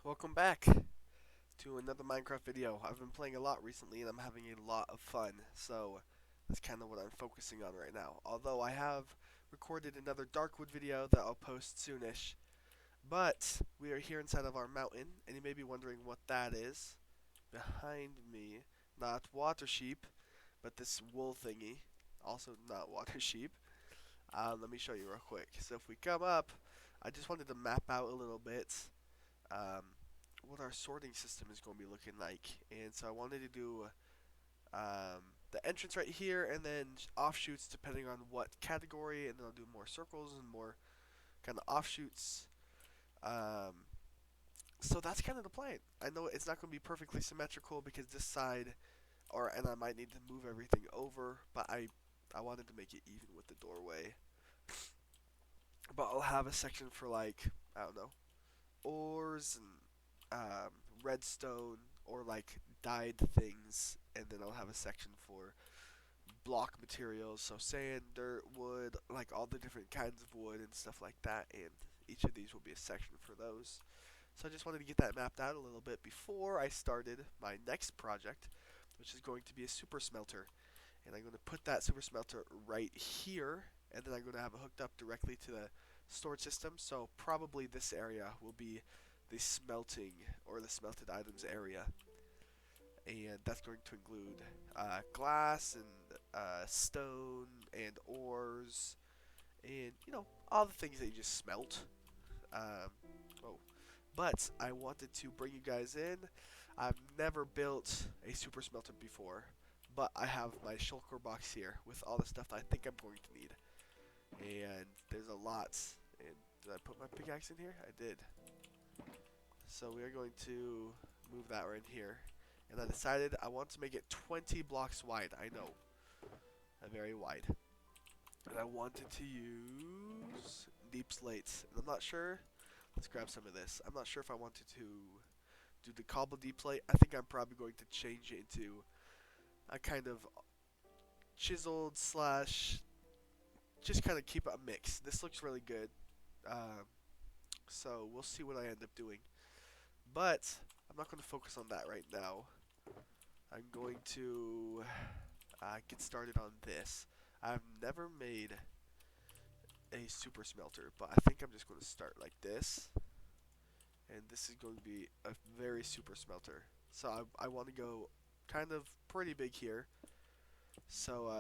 Welcome back to another Minecraft video. I've been playing a lot recently and I'm having a lot of fun, so that's kind of what I'm focusing on right now. Although I have recorded another Darkwood video that I'll post soonish, but we are here inside of our mountain, and you may be wondering what that is. Behind me, not water sheep, but this wool thingy, also not water sheep. Let me show you real quick. So if we come up, I just wanted to map out a little bit. Um, what our sorting system is going to be looking like. And so I wanted to do the entrance right here and then offshoots depending on what category, and then I'll do more circles and more kind of offshoots. Um, so that's kind of the plan. I know it's not going to be perfectly symmetrical because this side, and I might need to move everything over, but I wanted to make it even with the doorway. But I'll have a section for like, I don't know, ores and redstone or like dyed things, and then I'll have a section for block materials, so sand, dirt, wood, like all the different kinds of wood and stuff like that, and each of these will be a section for those. So I just wanted to get that mapped out a little bit before I started my next project, which is going to be a super smelter. And I'm going to put that super smelter right here, and then I'm going to have it hooked up directly to the storage system. So probably this area will be the smelting or the smelted items area, and that's going to include glass and stone and ores, and all the things that you just smelt. Um, oh, but I wanted to bring you guys in. I've never built a super smelter before, but I have my shulker box here with all the stuff that I think I'm going to need. And there's a lot. And did I put my pickaxe in here? I did. So we are going to move that right here. And I decided I want to make it 20 blocks wide. I know. Very wide. And I wanted to use deep slates. And I'm not sure. Let's grab some of this. I'm not sure if I wanted to do the cobble deep slate. I think I'm probably going to change it into a kind of chiseled slash just kind of keep it a mix. This looks really good. So we'll see what I end up doing. But I'm not going to focus on that right now. I'm going to get started on this. I've never made a super smelter, but I think I'm just going to start like this. And this is going to be a very super smelter. So I want to go kind of pretty big here. So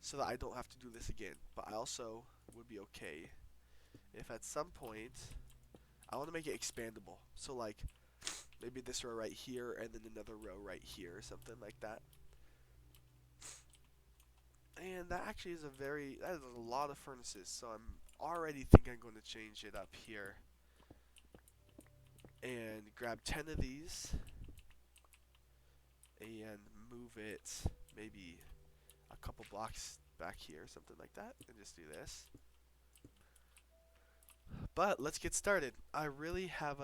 so that I don't have to do this again. But I also would be okay if at some point I want to make it expandable. So like maybe this row right here and then another row right here or something like that. And that actually is that is a lot of furnaces. So I'm already think I'm going to change it up here and grab 10 of these and move it maybe a couple blocks back here, something like that, and just do this. But let's get started. I really have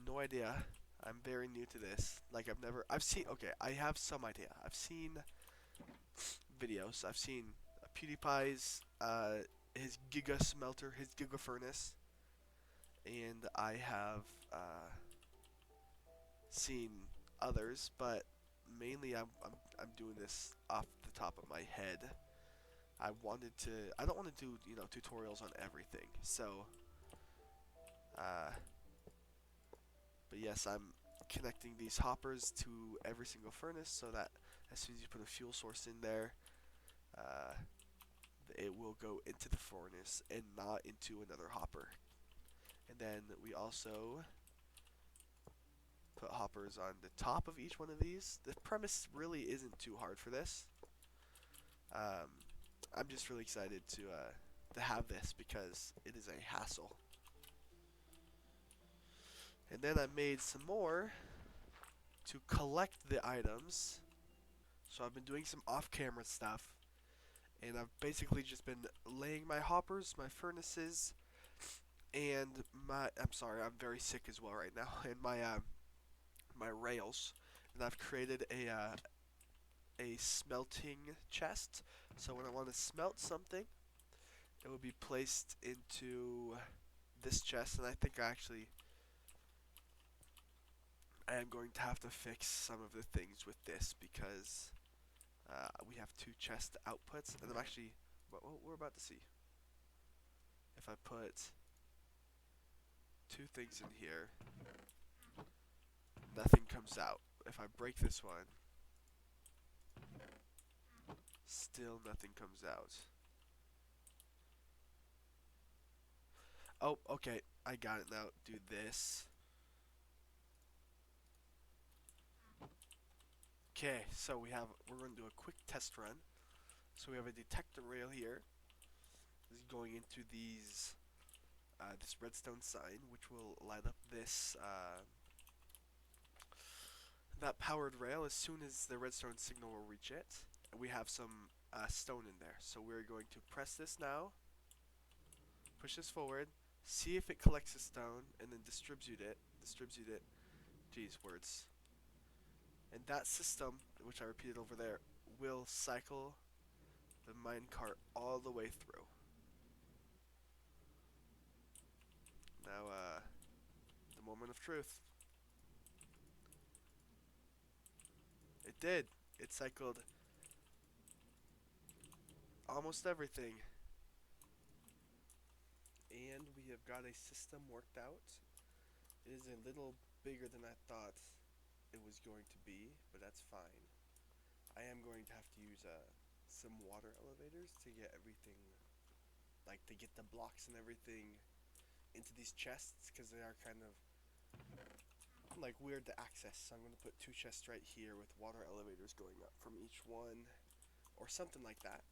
no idea. I'm very new to this. Like I've seen, okay, I have some idea. I've seen videos. I've seen PewDiePie's, his Giga Smelter, his Giga Furnace, and I have seen others, but mainly I'm doing this off the top of my head. I don't want to do, tutorials on everything. So, uh, but yes, I'm connecting these hoppers to every single furnace so that as soon as you put a fuel source in there, uh, it will go into the furnace and not into another hopper. And then we also put hoppers on the top of each one of these. The premise really isn't too hard for this. I'm just really excited to have this because it is a hassle. And then I made some more to collect the items. So I've been doing some off-camera stuff, and I've basically just been laying my hoppers, my furnaces, and I'm sorry, I'm very sick as well right now, and my rails. And I've created a smelting chest. So when I want to smelt something, it will be placed into this chest, and I think I actually I am going to have to fix some of the things with this because we have two chest outputs, and I'm actually, well, we're about to see. If I put two things in here, nothing comes out. If I break this one, still nothing comes out. Oh, okay, I got it now. Do this. Okay, so we're going to do a quick test run. So we have a detector rail here. This is going into this redstone sign, which will light up this that powered rail as soon as the redstone signal will reach it. We have some stone in there, so we're going to press this now, push this forward, see if it collects the stone, and then distribute it. Geez, words. And that system, which I repeated over there, will cycle the minecart all the way through. Now, the moment of truth. It did. It cycled almost everything. And we have got a system worked out. It is a little bigger than I thought it was going to be, but that's fine. I am going to have to use some water elevators to get everything, like to get the blocks and everything into these chests, because they are kind of like weird to access. So I'm going to put two chests right here with water elevators going up from each one, or something like that.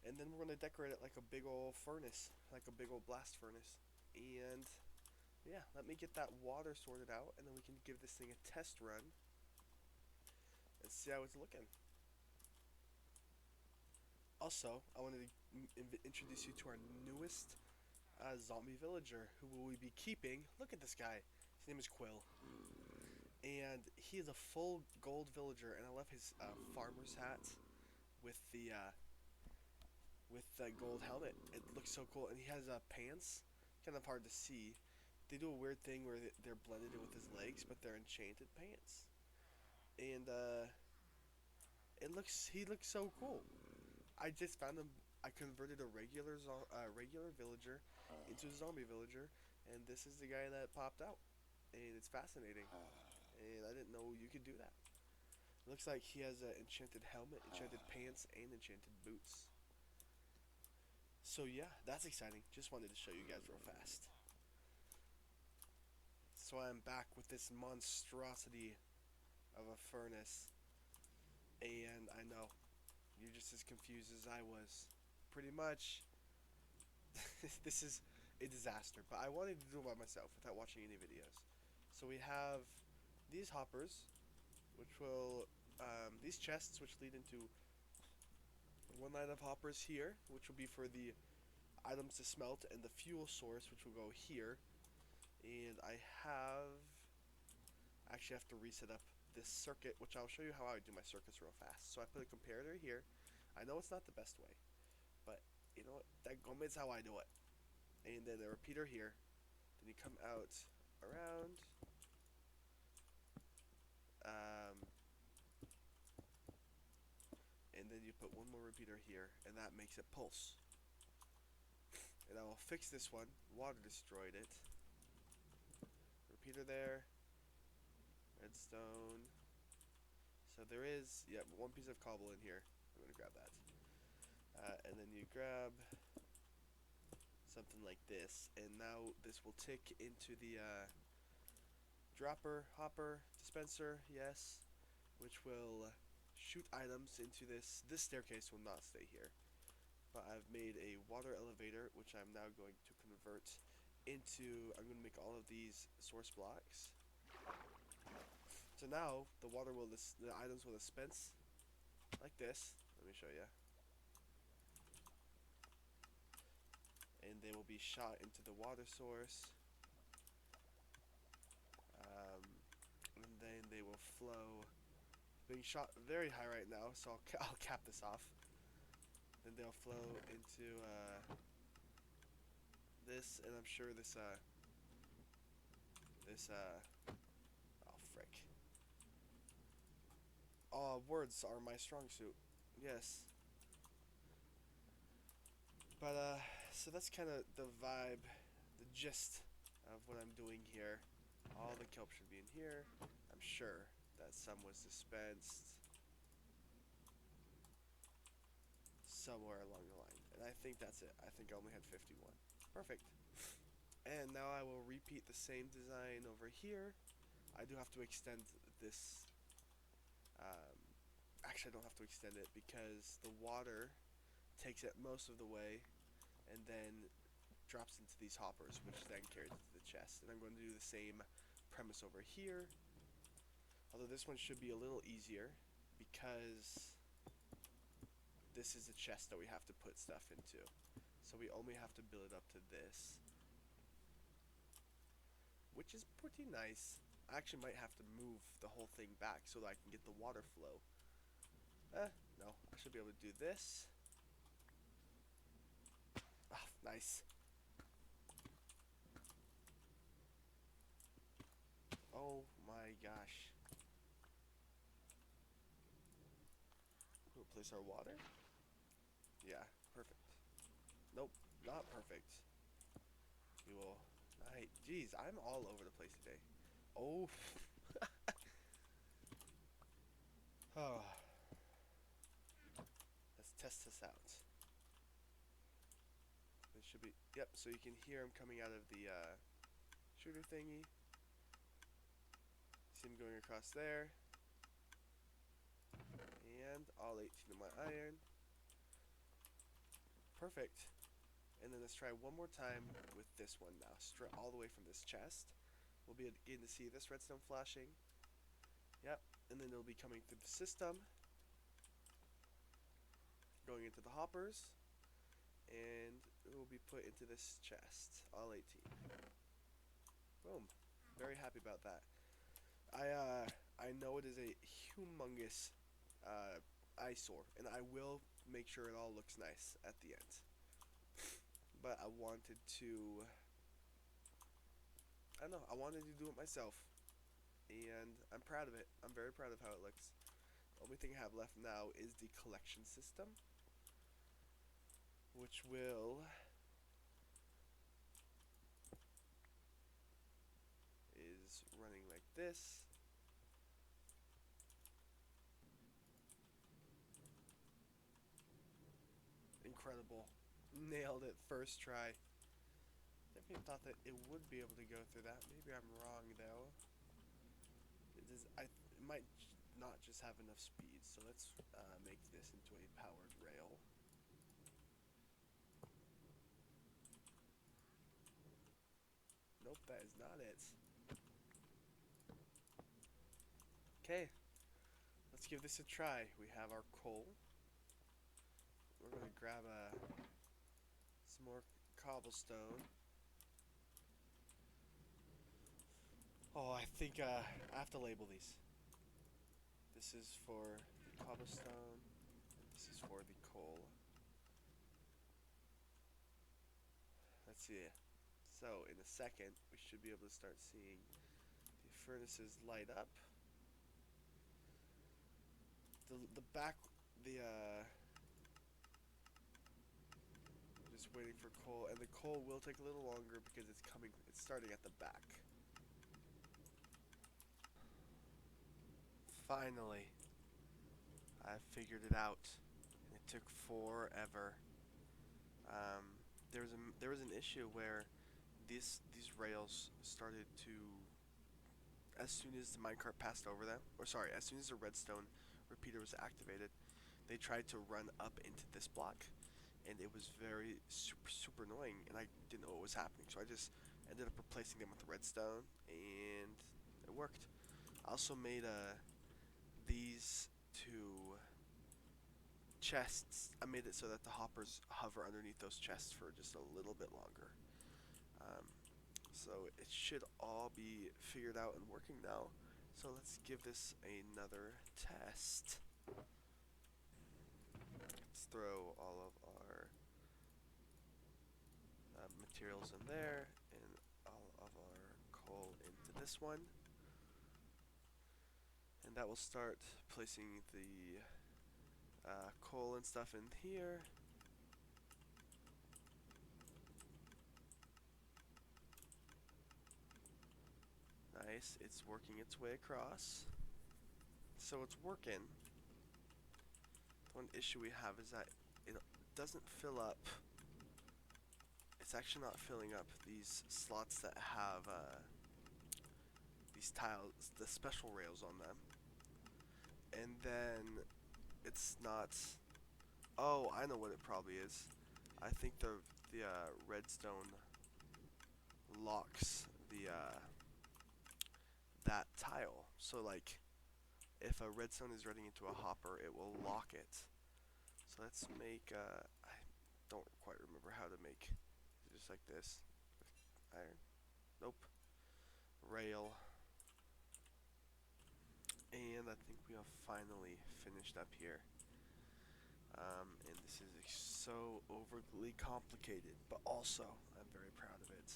And then we're going to decorate it like a big old furnace, like a big old blast furnace. And yeah, let me get that water sorted out, and then we can give this thing a test run and see how it's looking. Also, I wanted to introduce you to our newest zombie villager, who will we be keeping. Look at this guy. His name is Quill. And he is a full gold villager, and I love his farmer's hat with the gold helmet. It looks so cool, and he has pants, kind of hard to see. They do a weird thing where they're blended in with his legs, but they're enchanted pants. And he looks so cool. I just found him. I converted a regular villager into a zombie villager, and this is the guy that popped out. And it's fascinating. And I didn't know you could do that. It looks like he has an enchanted helmet, enchanted pants, and enchanted boots. So yeah, that's exciting. Just wanted to show you guys real fast. So I'm back with this monstrosity of a furnace. And I know, you're just as confused as I was. Pretty much, this is a disaster. But I wanted to do it by myself without watching any videos. So we have these hoppers, which will, these chests, which lead into one line of hoppers here, which will be for the items to smelt, and the fuel source, which will go here. And I actually have to reset up this circuit, which I'll show you how I do my circuits real fast. So I put a comparator here. I know it's not the best way, but you know what? That is how I do it. And then a repeater here. Then you come out around. And then you put one more repeater here, and that makes it pulse. And I will fix this one. Water destroyed it. Repeater there. Redstone. So there is, yeah, one piece of cobble in here. I'm going to grab that. And then you grab something like this. And now this will tick into the hopper, dispenser, yes. Which will shoot items into this. This staircase will not stay here. But I've made a water elevator, which I'm now going to convert into, I'm going to make all of these source blocks. So now the items will dispense like this. Let me show you. And they will be shot into the water source. And then they will flow. Being shot very high right now, so I'll cap this off. Then they'll flow into this, and I'm sure this oh frick. Words are my strong suit. Yes. But, so that's kind of the vibe, the gist of what I'm doing here. All the kelp should be in here. I'm sure that some was dispensed somewhere along the line. And I think that's it. I think I only had 51. Perfect. And now I will repeat the same design over here. I do have to extend this. Actually, I don't have to extend it because the water takes it most of the way and then drops into these hoppers, which then carries it to the chest. And I'm going to do the same premise over here. Although this one should be a little easier because this is a chest that we have to put stuff into. So we only have to build it up to this, which is pretty nice. I actually might have to move the whole thing back so that I can get the water flow. No, I should be able to do this. Ah, nice. Oh my gosh. We'll place our water. Yeah, perfect. Nope, not perfect. We will. Jeez, I'm all over the place today. Oh. Oh. Let's test this out. It should be. Yep. So you can hear him coming out of the shooter thingy. See him going across there. And all 18 of my iron. Perfect. And then let's try one more time with this one now. Straight all the way from this chest. We'll be getting to see this redstone flashing. Yep. And then it'll be coming through the system. Going into the hoppers. And it will be put into this chest. All 18. Boom. Very happy about that. I know it is a humongous eyesore, and I will make sure it all looks nice at the end. But I wanted to, I don't know, I wanted to do it myself, and I'm proud of it. I'm very proud of how it looks. The only thing I have left now is the collection system, which is running like this. Incredible. Nailed it first try. Definitely thought that it would be able to go through that. Maybe I'm wrong though. It might not just have enough speed, so let's make this into a powered rail. Nope, that is not it. Okay, let's give this a try. We have our coal. We're gonna grab some more cobblestone. Oh, I think I have to label these. This is for the cobblestone, and this is for the coal. Let's see. So, in a second, we should be able to start seeing the furnaces light up. Just waiting for coal, and the coal will take a little longer because it's starting at the back. Finally, I figured it out, and it took forever. There was an issue where these rails started to, as soon as the minecart passed over them, or sorry, as soon as the redstone repeater was activated, they tried to run up into this block, and it was very super annoying, and I didn't know what was happening, so I just ended up replacing them with redstone, and it worked. I also made these two chests. I made it so that the hoppers hover underneath those chests for just a little bit longer. So it should all be figured out and working now. So let's give this another test. Let's throw all of our materials in there and all of our coal into this one. And that will start placing the coal and stuff in here. Nice, it's working its way across. So it's working. One issue we have is that it doesn't fill up. It's actually not filling up these slots that have these tiles, the special rails on them. And then it's not. Oh, I know what it probably is. I think the redstone locks the that tile. So like, if a redstone is running into a hopper, it will lock it. So let's make. I don't quite remember how to make. Just like this. Iron. Nope. Rail. And I think we have finally finished up here. And this is so overly complicated, but also I'm very proud of it.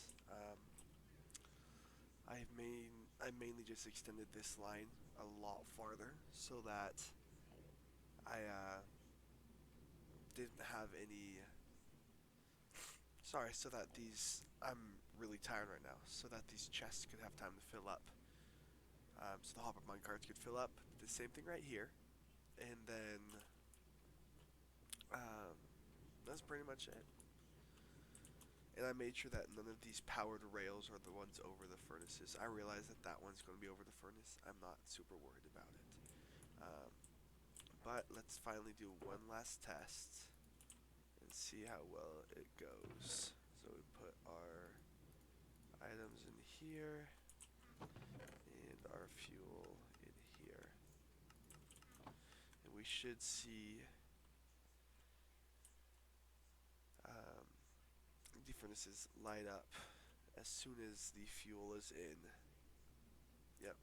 I mainly just extended this line a lot farther so that I didn't have any. Sorry, so that these. I'm really tired right now, so that these chests could have time to fill up. So the hopper mine carts could fill up. The same thing right here, and then that's pretty much it. And I made sure that none of these powered rails are the ones over the furnaces. I realize that that one's going to be over the furnace. I'm not super worried about it. But let's finally do one last test and see how well it goes. So we put our items in here and our fuel in here. And we should see the furnaces light up as soon as the fuel is in. Yep.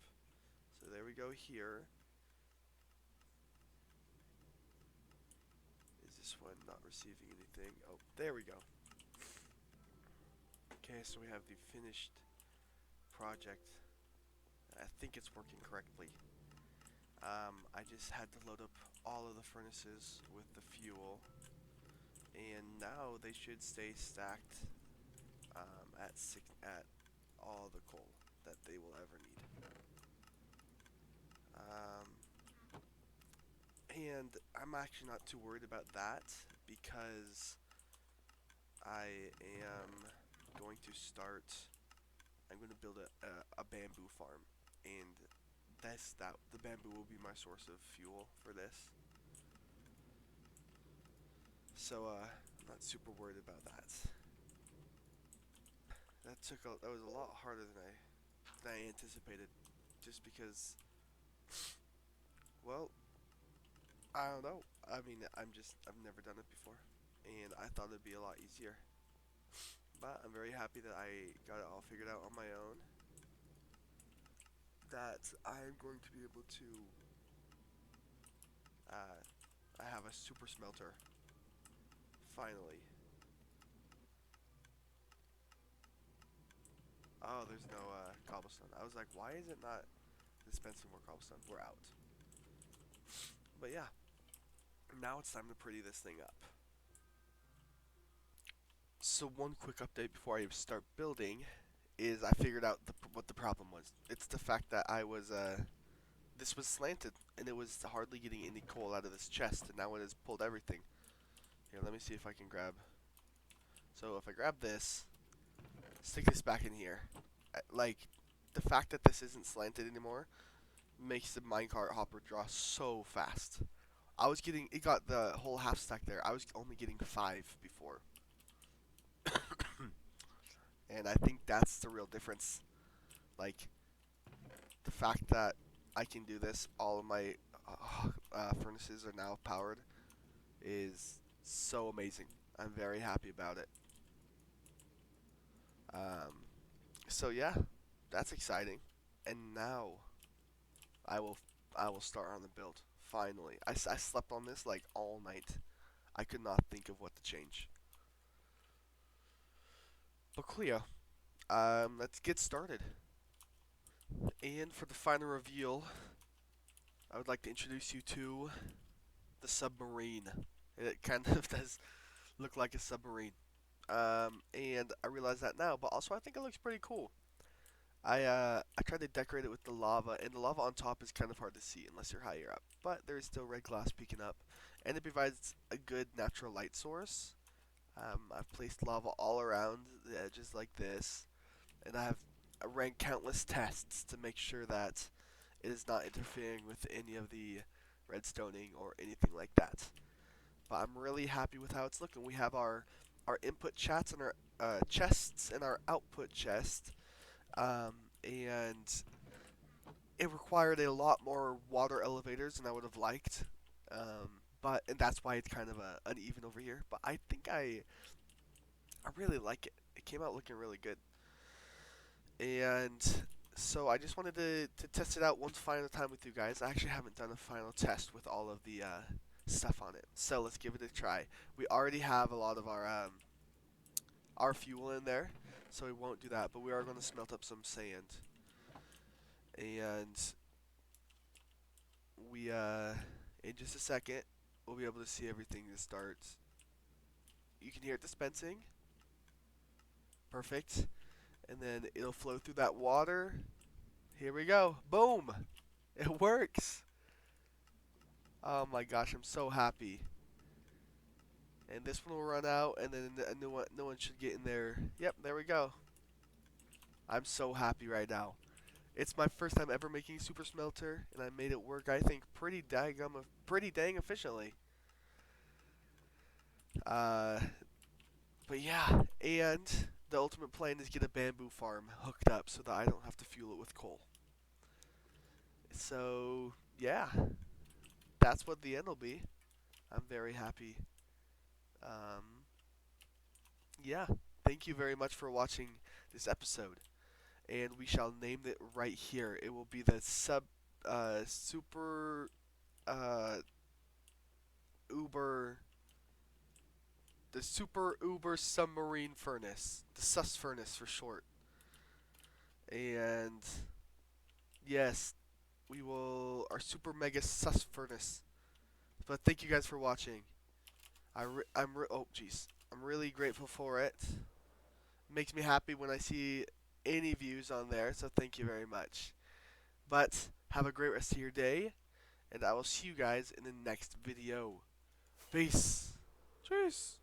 So there we go here. Is this one not receiving anything? Oh, there we go. Okay, so we have the finished project. I think it's working correctly. I just had to load up all of the furnaces with the fuel, and now they should stay stacked at all the coal that they will ever need. And I'm actually not too worried about that because I am going to start. I'm going to build a bamboo farm, and the bamboo will be my source of fuel for this. So I'm not super worried about that. That was a lot harder than I anticipated, just because. Well, I don't know. I mean, I've never done it before, and I thought it'd be a lot easier. But I'm very happy that I got it all figured out on my own. That I'm going to be able to. I have a super smelter. Finally. Oh, there's no cobblestone. I was like, why is it not dispensing more cobblestone? We're out. But yeah, now it's time to pretty this thing up. So one quick update before I start building is I figured out what the problem was. It's the fact that this was slanted and it was hardly getting any coal out of this chest, and now it has pulled everything. Here, let me see if I can grab. So if I grab this, stick this back in here, like the fact that this isn't slanted anymore makes the minecart hopper draw so fast. It got the whole half stack there. I was only getting 5 before. And I think that's the real difference. Like, the fact that I can do this, all of my furnaces are now powered, is so amazing. I'm very happy about it. Um, so yeah, that's exciting. And now I will I will start on the build. Finally, I slept on this like all night. I could not think of what to change. But Cleo, let's get started. And for the final reveal, I would like to introduce you to the submarine. It kind of does look like a submarine. And I realize that now, but also I think it looks pretty cool. I tried to decorate it with the lava, and the lava on top is kind of hard to see unless you're higher up. But there is still red glass peeking up, and it provides a good natural light source. I've placed lava all around the edges like this, and I ran countless tests to make sure that it is not interfering with any of the redstoning or anything like that. But I'm really happy with how it's looking. We have our input chats and our chests and our output chest, and it required a lot more water elevators than I would have liked. And that's why it's kind of uneven over here. But I think I really like it. It came out looking really good. And so I just wanted to test it out one final time with you guys. I actually haven't done a final test with all of the stuff on it. So let's give it a try. We already have a lot of our fuel in there, so we won't do that. But we are going to smelt up some sand. And we in just a second we'll be able to see everything that starts. You can hear it dispensing. Perfect. And then it'll flow through that water. Here we go. Boom! It works! Oh my gosh, I'm so happy. And this one will run out, and then a new one should get in there. Yep, there we go. I'm so happy right now. It's my first time ever making a super smelter, and I made it work, I think, pretty dang efficiently. Uh, but yeah, and the ultimate plan is get a bamboo farm hooked up so that I don't have to fuel it with coal. So yeah, that's what the end will be. I'm very happy. Um, yeah, thank you very much for watching this episode, and we shall name it right here. It will be the super uh, uber the super uber submarine furnace, the sus furnace for short. And yes, we will our super mega sus furnace. But thank you guys for watching. Oh jeez, I'm really grateful for it. Makes me happy when I see any views on there, so thank you very much. But have a great rest of your day, and I will see you guys in the next video. Peace. Cheers.